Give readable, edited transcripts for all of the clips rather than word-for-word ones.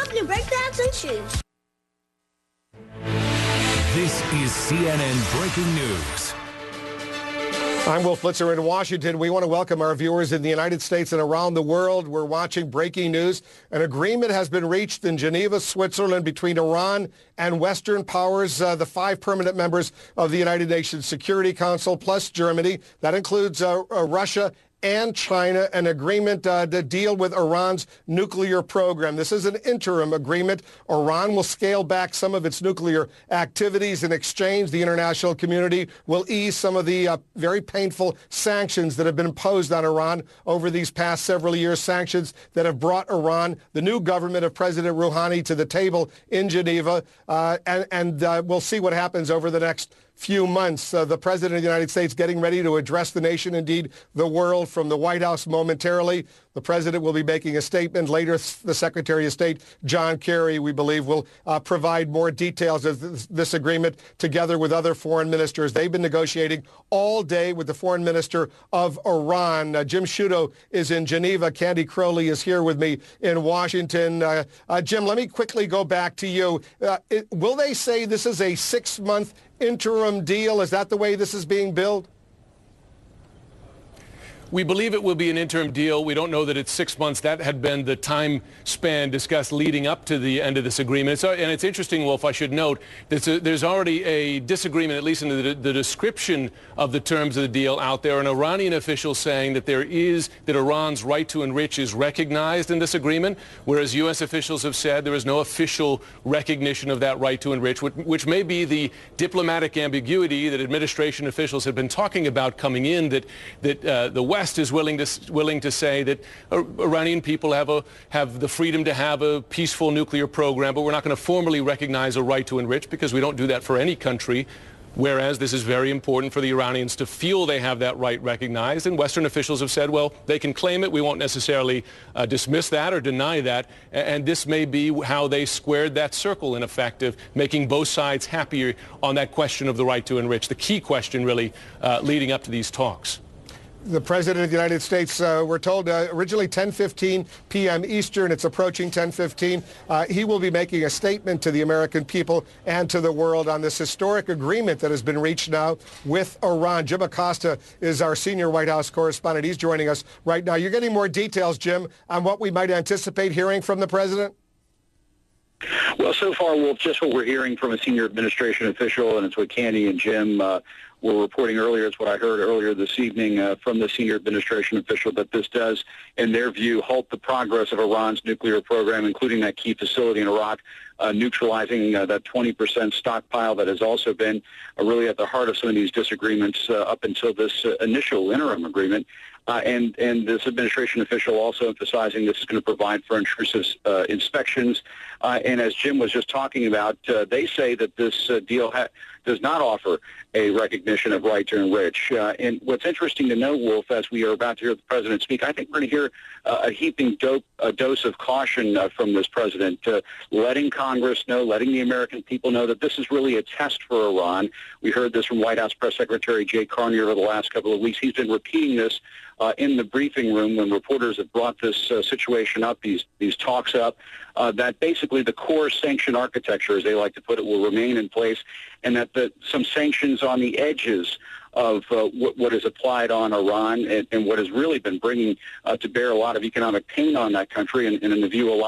off your brake pads and shoes. This is CNN Breaking News. I'm Wolf Blitzer in Washington. We want to welcome our viewers in the United States and around the world. We're watching breaking news. An agreement has been reached in Geneva, Switzerland, between Iran and Western powers, the 5 permanent members of the United Nations Security Council, plus Germany. That includes Russia and China, an agreement to deal with Iran's nuclear program. This is an interim agreement. Iran will scale back some of its nuclear activities. In exchange, the international community will ease some of the very painful sanctions that have been imposed on Iran over these past several years, sanctions that have brought Iran, the new government of President Rouhani, to the table in Geneva. And we'll see what happens over the next few months. The President of the United States getting ready to address the nation, indeed the world, from the White House momentarily. The President will be making a statement. Later, the Secretary of State, John Kerry, we believe, will provide more details of this agreement together with other foreign ministers. They've been negotiating all day with the foreign minister of Iran. Jim Sciutto is in Geneva. Candy Crowley is here with me in Washington. Jim, let me quickly go back to you. Will they say this is a 6-month interim deal? Is that the way this is being billed? We believe it will be an interim deal. We don't know that it's 6 months. That had been the time span discussed leading up to the end of this agreement. And it's interesting, Wolf, I should note, there's already a disagreement, at least in the description of the terms of the deal out there. An Iranian official saying that that Iran's right to enrich is recognized in this agreement, whereas U.S. officials have said there is no official recognition of that right to enrich, which may be the diplomatic ambiguity that administration officials have been talking about coming in, that the West is willing to say that Iranian people have the freedom to have a peaceful nuclear program, but we're not going to formally recognize a right to enrich because we don't do that for any country. Whereas this is very important for the Iranians to feel they have that right recognized. And Western officials have said, well, they can claim it. We won't necessarily dismiss that or deny that. And this may be how they squared that circle, in effect, of making both sides happier on that question of the right to enrich, the key question really leading up to these talks. The President of the United States, we're told originally 10:15 p.m. Eastern. It's approaching 10:15. He will be making a statement to the American people and to the world on this historic agreement that has been reached now with Iran. Jim Acosta is our senior White House correspondent. He's joining us right now. You're getting more details, Jim, on what we might anticipate hearing from the President? Well, so far, Wolf, just what we're hearing from a senior administration official, and it's what Candy and Jim were reporting earlier. It's what I heard earlier this evening from the senior administration official, that this does, in their view, halt the progress of Iran's nuclear program, including that key facility in Iraq, neutralizing that 20% stockpile that has also been really at the heart of some of these disagreements up until this initial interim agreement. And this administration official also emphasizing this is going to provide for intrusive inspections. And as Jim was just talking about, they say that this deal does not offer a recognition of right to enrich. And what's interesting to know, Wolf, as we are about to hear the president speak, I think we're going to hear a heaping dose of caution from this president, letting Congress know, letting the American people know that this is really a test for Iran. We heard this from White House Press Secretary Jay Carney over the last couple of weeks. He's been repeating this in the briefing room when reporters have brought this situation up, these talks up, that basically the core sanction architecture, as they like to put it, will remain in place, and that some sanctions on the edges of what is applied on Iran and what has really been bringing to bear a lot of economic pain on that country, and in the view of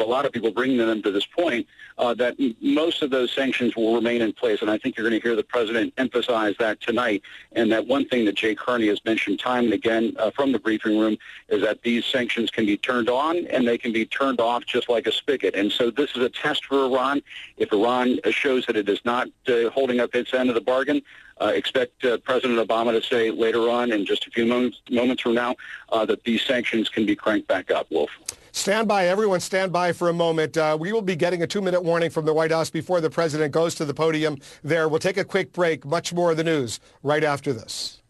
a lot of people bringing them to this point, that most of those sanctions will remain in place. And I think you're going to hear the president emphasize that tonight. And that one thing that Jay Carney has mentioned time and again from the briefing room is that these sanctions can be turned on and they can be turned off just like a spigot. And so this is a test for Iran. If Iran shows that it is not holding up its end of the bargain, expect President Obama to say later on, in just a few moments from now, that these sanctions can be cranked back up, Wolf. Stand by, everyone, stand by for a moment. We will be getting a 2-minute warning from the White House before the president goes to the podium there. We'll take a quick break. Much more of the news right after this.